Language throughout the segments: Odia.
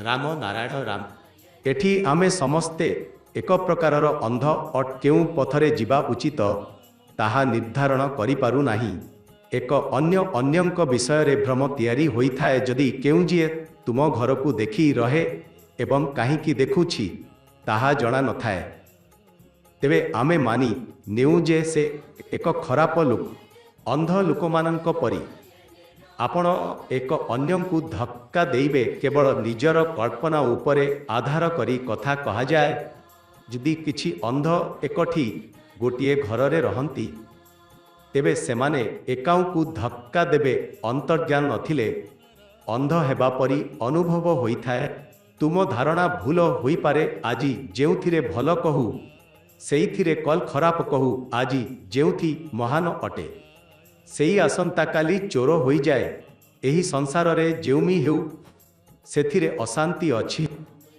ରାମ ନାରାୟଣ ରାମ। ଏଠି ଆମେ ସମସ୍ତେ ଏକ ପ୍ରକାରର ଅନ୍ଧ କେଉଁ ପଥରେ ଯିବା ଉଚିତ ତାହା ନିର୍ଦ୍ଧାରଣ କରିପାରୁ ନାହିଁ। ଏକ ଅନ୍ୟଙ୍କ ବିଷୟରେ ଭ୍ରମ ତିଆରି ହୋଇଥାଏ। ଯଦି କେଉଁ ଯିଏ ତୁମ ଘରକୁ ଦେଖି ରହେ ଏବଂ କାହିଁକି ଦେଖୁଛି ତାହା ଜଣା ନଥାଏ, ତେବେ ଆମେ ମାନି ନେଉ ଯେ ସେ ଏକ ଖରାପ ଲୋକ, ଅନ୍ଧ ଲୋକମାନଙ୍କ ପରି। ଆପଣ ଏକ ଅନ୍ୟଙ୍କୁ ଧକ୍କା ଦେବେ କେବଳ ନିଜର କଳ୍ପନା ଉପରେ ଆଧାର କରି। କଥା କୁହାଯାଏ, ଯଦି କିଛି ଅନ୍ଧ ଏକଠି ଗୋଟିଏ ଘରରେ ରହନ୍ତି, ତେବେ ସେମାନେ ଏକାଉଙ୍କୁ ଧକ୍କା ଦେବେ। ଅନ୍ତର୍ଜ୍ଞାନ ନଥିଲେ ଅନ୍ଧ ହେବା ପରି ଅନୁଭବ ହୋଇଥାଏ। ତୁମ ଧାରଣା ଭୁଲ ହୋଇପାରେ। ଆଜି ଯେଉଁଥିରେ ଭଲ କହୁ ସେଇଥିରେ କଲ୍ ଖରାପ କହୁ। ଆଜି ଯେଉଁଥି ମହାନ ଅଟେ ସେଇ ଆସନ୍ତାକାଲି ଚୋର ହୋଇଯାଏ। ଏହି ସଂସାରରେ ଯେଉଁମି ହେଉ ସେଥିରେ ଅଶାନ୍ତି ଅଛି।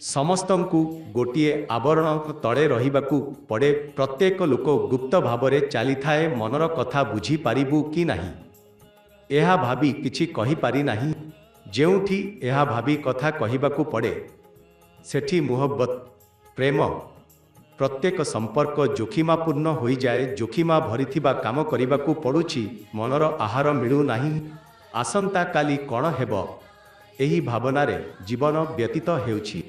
ସମସ୍ତଙ୍କୁ ଗୋଟିଏ ଆବରଣ ତଳେ ରହିବାକୁ ପଡ଼େ। ପ୍ରତ୍ୟେକ ଲୋକ ଗୁପ୍ତ ଭାବରେ ଚାଲିଥାଏ। ମନର କଥା ବୁଝିପାରିବୁ କି ନାହିଁ ଏହା ଭାବି କିଛି କହିପାରି ନାହିଁ। ଯେଉଁଠି ଏହା ଭାବି କଥା କହିବାକୁ ପଡ଼େ ସେଠି ମୋହବ୍ବତ, ପ୍ରେମ, ପ୍ରତ୍ୟେକ ସମ୍ପର୍କ ଯୋଖିମାପୂର୍ଣ୍ଣ ହୋଇଯାଏ। ଯୋଖିମା ଭରିଥିବା କାମ କରିବାକୁ ପଡ଼ୁଛି, ମନର ଆହାର ମିଳୁନାହିଁ। ଆସନ୍ତାକାଲି କ'ଣ ହେବ ଏହି ଭାବନାରେ ଜୀବନ ବ୍ୟତୀତ ହେଉଛି।